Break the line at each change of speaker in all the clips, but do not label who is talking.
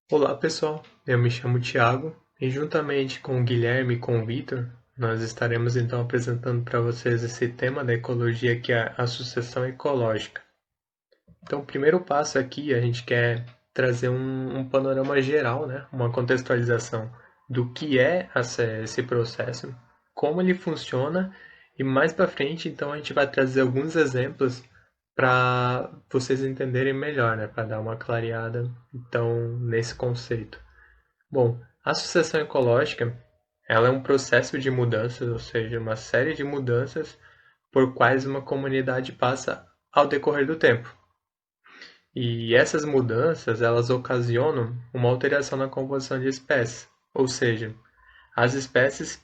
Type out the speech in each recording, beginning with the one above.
Olá pessoal, eu me chamo Thiago e juntamente com o Guilherme e com o Vitor, nós estaremos então apresentando para vocês esse tema da ecologia que é a sucessão ecológica. Então, o primeiro passo aqui a gente quer trazer um panorama geral, né? Uma contextualização do que é esse processo, como ele funciona e mais para frente então a gente vai trazer alguns exemplos para vocês entenderem melhor, né? Para dar uma clareada então nesse conceito. Bom, a sucessão ecológica, ela é um processo de mudanças, ou seja, uma série de mudanças por quais uma comunidade passa ao decorrer do tempo. E essas mudanças, elas ocasionam uma alteração na composição de espécies, ou seja, as espécies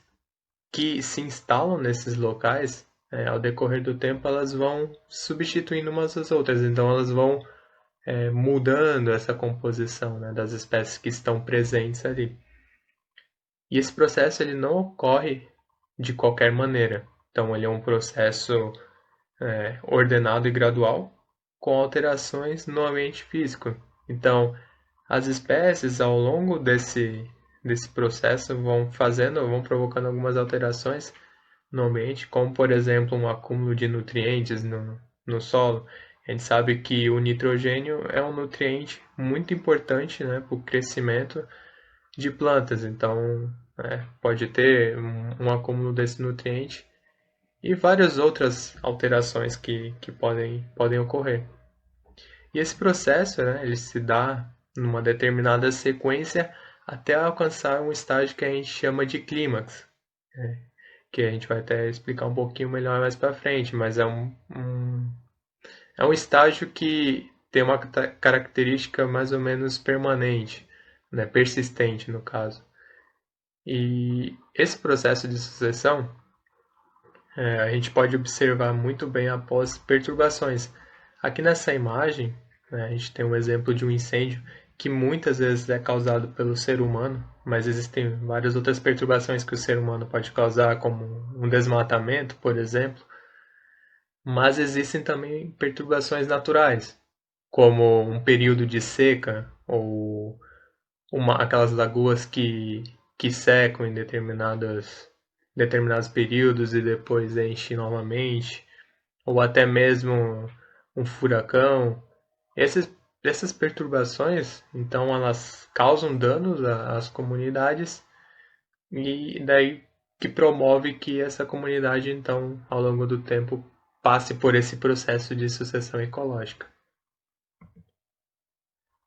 que se instalam nesses locais, ao decorrer do tempo, elas vão substituindo umas às outras, então elas vão mudando essa composição, né, das espécies que estão presentes ali. E esse processo ele não ocorre de qualquer maneira. Então, ele é um processo ordenado e gradual, com alterações no ambiente físico. Então, as espécies, ao longo desse processo, vão provocando algumas alterações no ambiente, como, por exemplo, um acúmulo de nutrientes no solo. A gente sabe que o nitrogênio é um nutriente muito importante, né, para o crescimento de plantas, então pode ter um acúmulo desse nutriente e várias outras alterações que podem ocorrer. E esse processo, né, ele se dá numa determinada sequência até alcançar um estágio que a gente chama de clímax, que a gente vai até explicar um pouquinho melhor mais para frente, mas é um estágio que tem uma característica mais ou menos permanente, né, persistente no caso. E esse processo de sucessão a gente pode observar muito bem após perturbações. Aqui nessa imagem, né, a gente tem um exemplo de um incêndio que muitas vezes é causado pelo ser humano, mas existem várias outras perturbações que o ser humano pode causar, como um desmatamento, por exemplo. Mas existem também perturbações naturais, como um período de seca ou aquelas lagoas que secam em determinados períodos e depois enchem novamente, ou até mesmo um furacão. Essas perturbações, então, elas causam danos às comunidades e daí que promove que essa comunidade, então, ao longo do tempo, passe por esse processo de sucessão ecológica.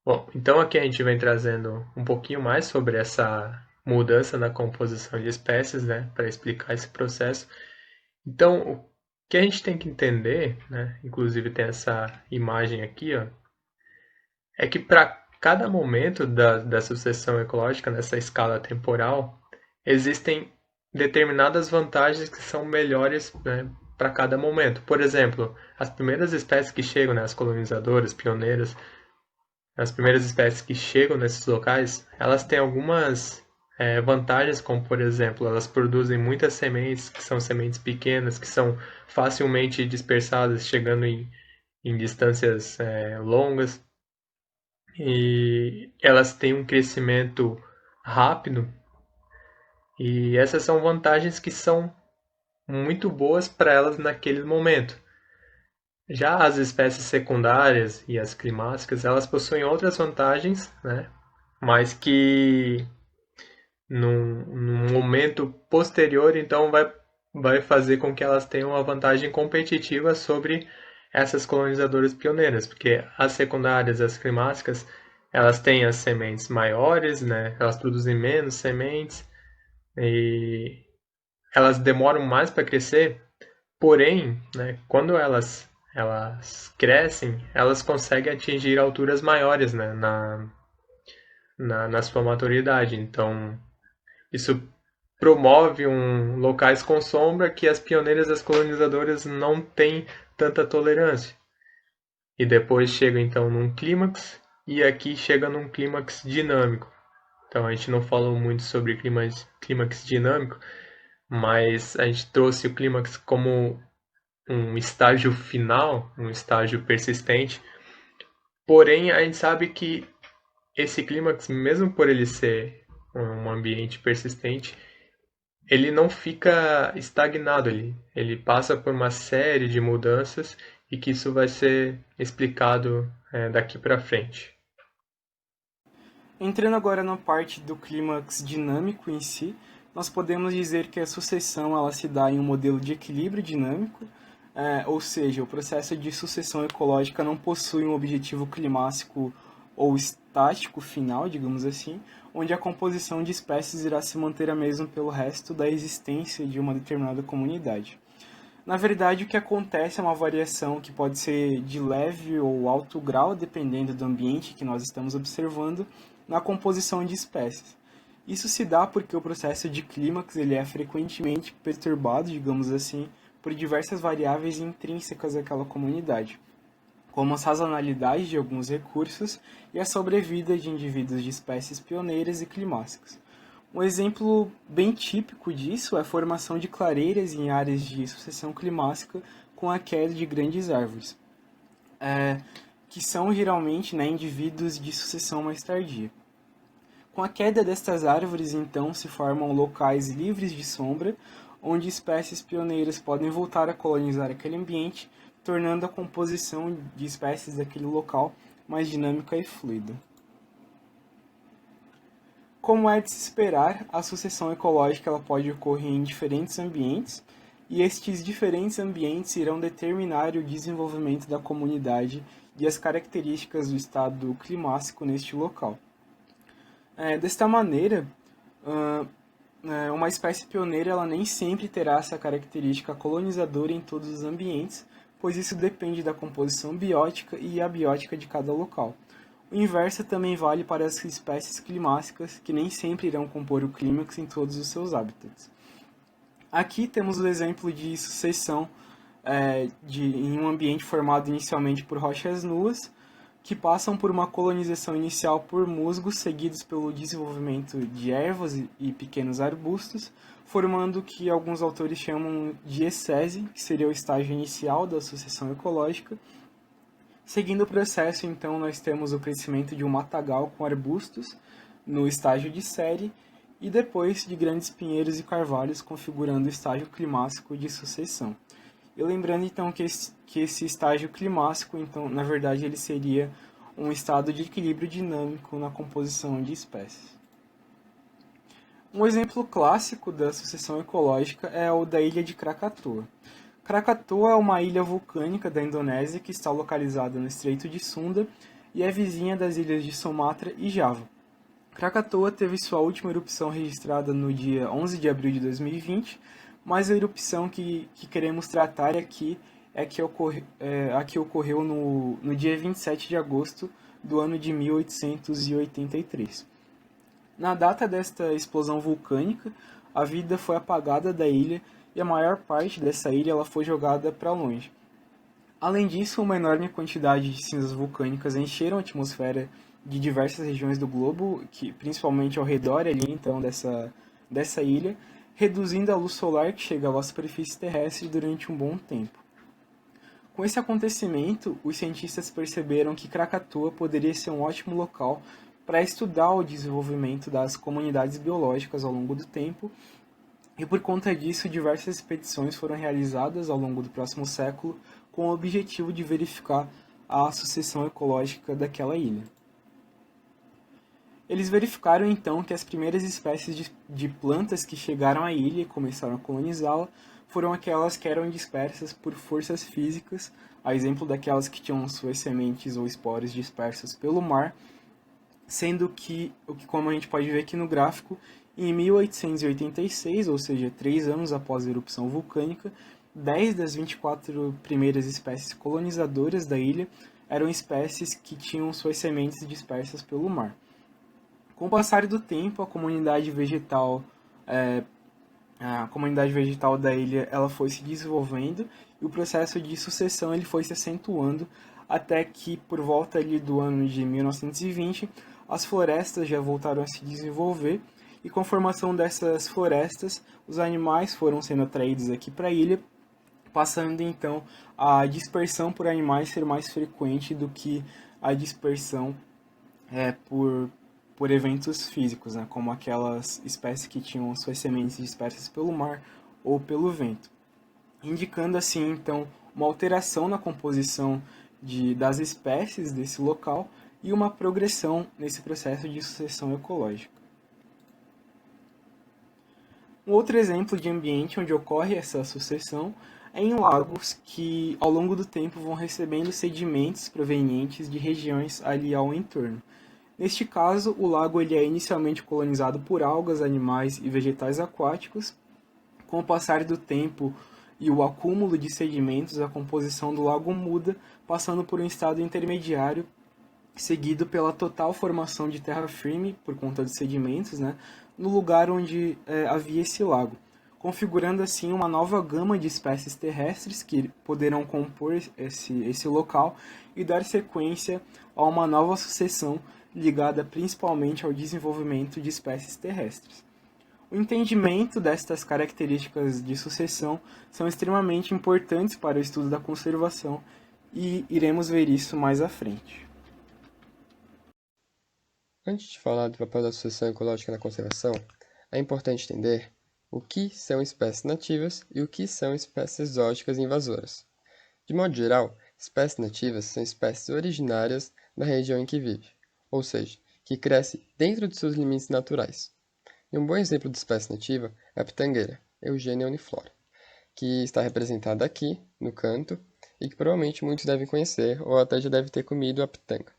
Bom, então aqui a gente vem trazendo um pouquinho mais sobre essa mudança na composição de espécies, né, para explicar esse processo. Então, o que a gente tem que entender, né, inclusive tem essa imagem aqui, ó, é que para cada momento da sucessão ecológica, nessa escala temporal, existem determinadas vantagens que são melhores, né, para cada momento. Por exemplo, as primeiras espécies que chegam, né, as colonizadoras, pioneiras, as primeiras espécies que chegam nesses locais, elas têm algumas vantagens, como por exemplo, elas produzem muitas sementes, que são sementes pequenas, que são facilmente dispersadas, chegando em distâncias longas, e elas têm um crescimento rápido, e essas são vantagens que são muito boas para elas naquele momento. Já as espécies secundárias e as climáticas, elas possuem outras vantagens, né? Mas que num momento posterior, então vai fazer com que elas tenham uma vantagem competitiva sobre essas colonizadoras pioneiras, porque as secundárias, as climáticas, elas têm as sementes maiores, né? Elas produzem menos sementes e elas demoram mais para crescer, porém, né, quando elas crescem, elas conseguem atingir alturas maiores, né, na sua maturidade. Então, isso promove locais com sombra que as pioneiras e as colonizadoras não têm tanta tolerância. E depois chega então num clímax, e aqui chega num clímax dinâmico. Então a gente não falou muito sobre clímax dinâmico, mas a gente trouxe o clímax como um estágio final, um estágio persistente. Porém, a gente sabe que esse clímax, mesmo por ele ser um ambiente persistente, ele não fica estagnado, ele passa por uma série de mudanças e que isso vai ser explicado daqui para frente.
Entrando agora na parte do clímax dinâmico em si, nós podemos dizer que a sucessão ela se dá em um modelo de equilíbrio dinâmico, ou seja, o processo de sucessão ecológica não possui um objetivo climático ou estático final, digamos assim, onde a composição de espécies irá se manter a mesma pelo resto da existência de uma determinada comunidade. Na verdade, o que acontece é uma variação que pode ser de leve ou alto grau, dependendo do ambiente que nós estamos observando, na composição de espécies. Isso se dá porque o processo de clímax ele é frequentemente perturbado, digamos assim, por diversas variáveis intrínsecas àquela comunidade, como a sazonalidade de alguns recursos e a sobrevida de indivíduos de espécies pioneiras e climáticas. Um exemplo bem típico disso é a formação de clareiras em áreas de sucessão climática com a queda de grandes árvores, que são geralmente indivíduos de sucessão mais tardia. Com a queda destas árvores, então, se formam locais livres de sombra, onde espécies pioneiras podem voltar a colonizar aquele ambiente, tornando a composição de espécies daquele local mais dinâmica e fluida. Como é de se esperar, a sucessão ecológica ela pode ocorrer em diferentes ambientes, e estes diferentes ambientes irão determinar o desenvolvimento da comunidade e as características do estado climático neste local. Desta maneira, uma espécie pioneira ela nem sempre terá essa característica colonizadora em todos os ambientes, pois isso depende da composição biótica e abiótica de cada local. O inverso também vale para as espécies climáticas, que nem sempre irão compor o clímax em todos os seus hábitats. Aqui temos o exemplo de sucessão em um ambiente formado inicialmente por rochas nuas, que passam por uma colonização inicial por musgos, seguidos pelo desenvolvimento de ervas e pequenos arbustos, formando o que alguns autores chamam de ecese, que seria o estágio inicial da sucessão ecológica. Seguindo o processo, então, nós temos o crescimento de um matagal com arbustos no estágio de série e depois de grandes pinheiros e carvalhos configurando o estágio climático de sucessão. E lembrando então que esse estágio climático, então, na verdade, ele seria um estado de equilíbrio dinâmico na composição de espécies. Um exemplo clássico da sucessão ecológica é o da ilha de Krakatoa. Krakatoa é uma ilha vulcânica da Indonésia que está localizada no Estreito de Sunda e é vizinha das ilhas de Sumatra e Java. Krakatoa teve sua última erupção registrada no dia 11 de abril de 2020, mas a erupção que queremos tratar aqui é a que ocorreu no dia 27 de agosto do ano de 1883. Na data desta explosão vulcânica, a vida foi apagada da ilha e a maior parte dessa ilha ela foi jogada para longe. Além disso, uma enorme quantidade de cinzas vulcânicas encheram a atmosfera de diversas regiões do globo, que principalmente ao redor ali então dessa ilha, reduzindo a luz solar que chegava à superfície terrestre durante um bom tempo. Com esse acontecimento, os cientistas perceberam que Krakatoa poderia ser um ótimo local para estudar o desenvolvimento das comunidades biológicas ao longo do tempo, e por conta disso diversas expedições foram realizadas ao longo do próximo século com o objetivo de verificar a sucessão ecológica daquela ilha. Eles verificaram então que as primeiras espécies de plantas que chegaram à ilha e começaram a colonizá-la foram aquelas que eram dispersas por forças físicas, a exemplo daquelas que tinham suas sementes ou esporos dispersas pelo mar, sendo que, como a gente pode ver aqui no gráfico, em 1886, ou seja, 3 anos após a erupção vulcânica, 10 das 24 primeiras espécies colonizadoras da ilha eram espécies que tinham suas sementes dispersas pelo mar. Com o passar do tempo, a comunidade vegetal da ilha ela foi se desenvolvendo e o processo de sucessão ele foi se acentuando até que, por volta ali do ano de 1920, as florestas já voltaram a se desenvolver e com a formação dessas florestas, os animais foram sendo atraídos aqui para a ilha, passando então a dispersão por animais ser mais frequente do que a dispersão por eventos físicos, né, como aquelas espécies que tinham suas sementes dispersas pelo mar ou pelo vento, indicando assim então uma alteração na composição das espécies desse local e uma progressão nesse processo de sucessão ecológica. Um outro exemplo de ambiente onde ocorre essa sucessão é em lagos que, ao longo do tempo, vão recebendo sedimentos provenientes de regiões ali ao entorno. Neste caso, o lago ele é inicialmente colonizado por algas, animais e vegetais aquáticos. Com o passar do tempo e o acúmulo de sedimentos, a composição do lago muda, passando por um estado intermediário, seguido pela total formação de terra firme, por conta dos sedimentos, né, no lugar onde havia esse lago, configurando assim uma nova gama de espécies terrestres que poderão compor esse local e dar sequência a uma nova sucessão ligada principalmente ao desenvolvimento de espécies terrestres. O entendimento destas características de sucessão são extremamente importantes para o estudo da conservação e iremos ver isso mais à frente.
Antes de falar do papel da sucessão ecológica na conservação, é importante entender o que são espécies nativas e o que são espécies exóticas e invasoras. De modo geral, espécies nativas são espécies originárias da região em que vive, ou seja, que cresce dentro de seus limites naturais. E um bom exemplo de espécie nativa é a pitangueira, Eugênia uniflora, que está representada aqui, no canto, e que provavelmente muitos devem conhecer ou até já devem ter comido a pitanga.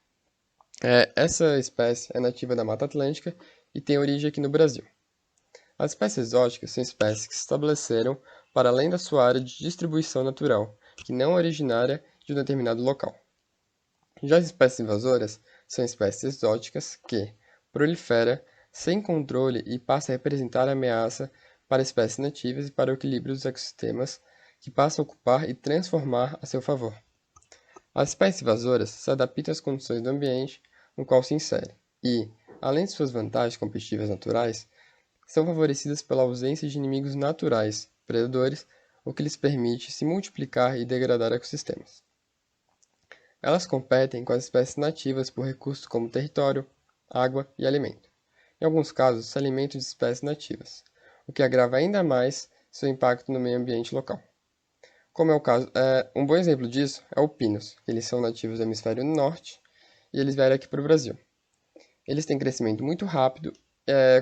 Essa espécie é nativa da Mata Atlântica e tem origem aqui no Brasil. As espécies exóticas são espécies que se estabeleceram para além da sua área de distribuição natural, que não é originária de um determinado local. Já as espécies invasoras são espécies exóticas que proliferam sem controle e passam a representar ameaça para espécies nativas e para o equilíbrio dos ecossistemas que passam a ocupar e transformar a seu favor. As espécies invasoras se adaptam às condições do ambiente no qual se inserem e, além de suas vantagens competitivas naturais, são favorecidas pela ausência de inimigos naturais, predadores, o que lhes permite se multiplicar e degradar ecossistemas. Elas competem com as espécies nativas por recursos como território, água e alimento. Em alguns casos, se alimentam de espécies nativas, o que agrava ainda mais seu impacto no meio ambiente local. Como é o caso, um bom exemplo disso é o pinus. Eles são nativos do hemisfério norte e eles vieram aqui para o Brasil. Eles têm crescimento muito rápido,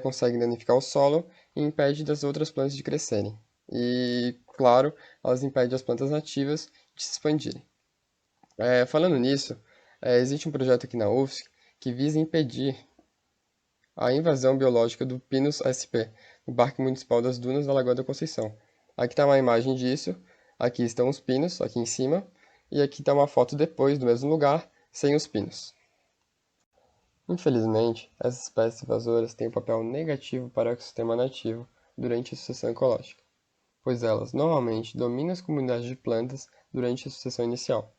conseguem danificar o solo e impedem das outras plantas de crescerem. E, claro, elas impedem as plantas nativas de se expandirem. Falando nisso, existe um projeto aqui na UFSC que visa impedir a invasão biológica do Pinus sp, no Parque Municipal das Dunas da Lagoa da Conceição. Aqui está uma imagem disso, aqui estão os pinos, aqui em cima, e aqui está uma foto depois do mesmo lugar, sem os pinos. Infelizmente, essas espécies invasoras têm um papel negativo para o ecossistema nativo durante a sucessão ecológica, pois elas normalmente dominam as comunidades de plantas durante a sucessão inicial.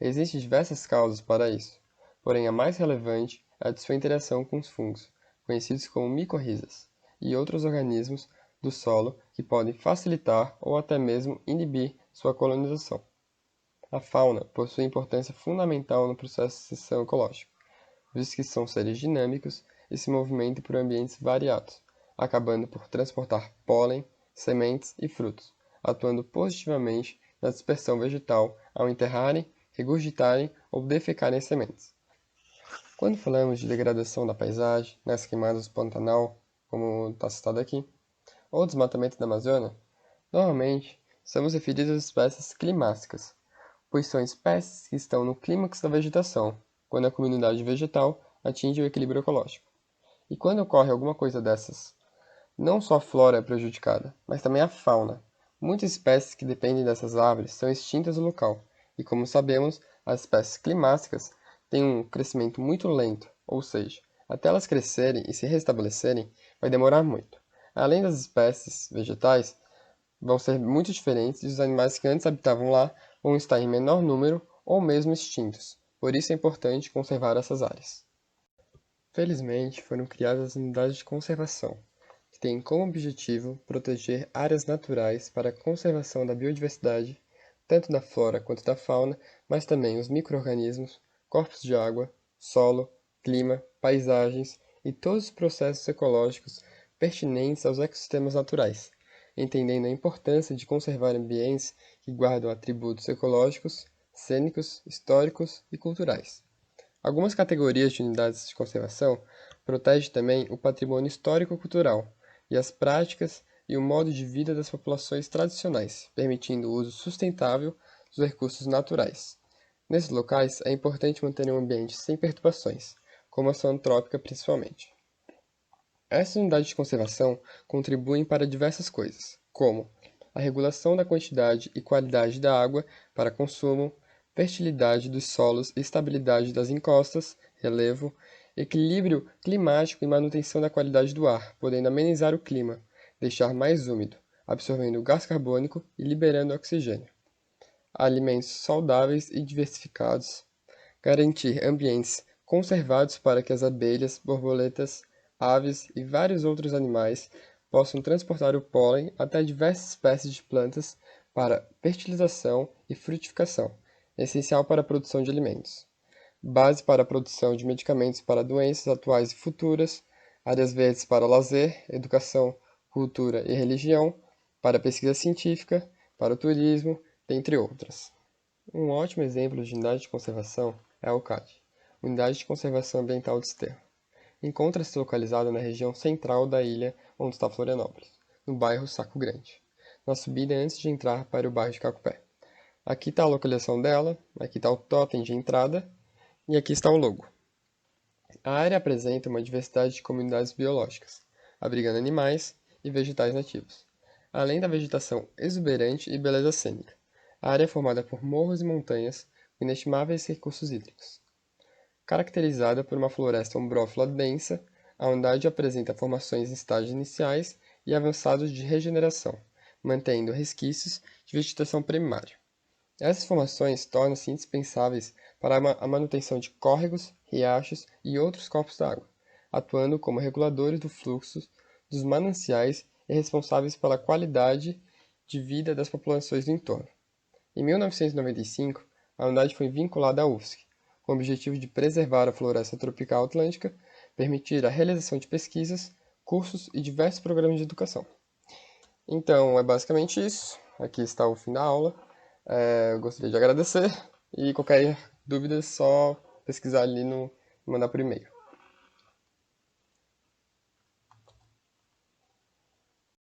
Existem diversas causas para isso, porém a mais relevante é a de sua interação com os fungos, conhecidos como micorrizas, e outros organismos do solo que podem facilitar ou até mesmo inibir sua colonização. A fauna possui importância fundamental no processo de sucessão ecológica, visto que são seres dinâmicos e se movimentam por ambientes variados, acabando por transportar pólen, sementes e frutos, atuando positivamente na dispersão vegetal ao enterrarem, regurgitarem ou defecarem as sementes. Quando falamos de degradação da paisagem, nas queimadas do Pantanal, como está citado aqui, ou desmatamento da Amazônia, normalmente estamos referidos às espécies climáticas, pois são espécies que estão no clímax da vegetação, quando a comunidade vegetal atinge o equilíbrio ecológico. E quando ocorre alguma coisa dessas, não só a flora é prejudicada, mas também a fauna. Muitas espécies que dependem dessas árvores são extintas no local, e como sabemos, as espécies climáticas têm um crescimento muito lento, ou seja, até elas crescerem e se restabelecerem, vai demorar muito. Além das espécies vegetais, vão ser muito diferentes e os animais que antes habitavam lá vão estar em menor número ou mesmo extintos. Por isso é importante conservar essas áreas. Felizmente, foram criadas as unidades de conservação, que têm como objetivo proteger áreas naturais para a conservação da biodiversidade, tanto da flora quanto da fauna, mas também os micro-organismos, corpos de água, solo, clima, paisagens e todos os processos ecológicos pertinentes aos ecossistemas naturais, entendendo a importância de conservar ambientes que guardam atributos ecológicos, cênicos, históricos e culturais. Algumas categorias de unidades de conservação protegem também o patrimônio histórico-cultural e as práticas e o modo de vida das populações tradicionais, permitindo o uso sustentável dos recursos naturais. Nesses locais, é importante manter um ambiente sem perturbações, como a ação antrópica principalmente. Essas unidades de conservação contribuem para diversas coisas, como a regulação da quantidade e qualidade da água para consumo, fertilidade dos solos e estabilidade das encostas, relevo, equilíbrio climático e manutenção da qualidade do ar, podendo amenizar o clima, deixar mais úmido, absorvendo gás carbônico e liberando oxigênio. Alimentos saudáveis e diversificados, garantir ambientes conservados para que as abelhas, borboletas, aves e vários outros animais possam transportar o pólen até diversas espécies de plantas para fertilização e frutificação, essencial para a produção de alimentos. Base para a produção de medicamentos para doenças atuais e futuras, áreas verdes para lazer, educação, cultura e religião, para pesquisa científica, para o turismo, dentre outras. Um ótimo exemplo de unidade de conservação é a UCAD, Unidade de Conservação Ambiental de Sterro. Encontra-se localizada na região central da ilha onde está Florianópolis, no bairro Saco Grande, na subida antes de entrar para o bairro de Cacupé. Aqui está a localização dela, aqui está o totem de entrada e aqui está o logo. A área apresenta uma diversidade de comunidades biológicas, abrigando animais e vegetais nativos, além da vegetação exuberante e beleza cênica. A área é formada por morros e montanhas com inestimáveis recursos hídricos. Caracterizada por uma floresta ombrófila densa, a unidade apresenta formações em estágios iniciais e avançados de regeneração, mantendo resquícios de vegetação primária. Essas formações tornam-se indispensáveis para a manutenção de córregos, riachos e outros corpos d'água, atuando como reguladores do fluxo dos mananciais e responsáveis pela qualidade de vida das populações do entorno. Em 1995, a unidade foi vinculada à UFSC, com o objetivo de preservar a floresta tropical atlântica, permitir a realização de pesquisas, cursos e diversos programas de educação. Então, é basicamente isso. Aqui está o fim da aula. Eu gostaria de agradecer e qualquer dúvida é só pesquisar ali no mandar por e-mail.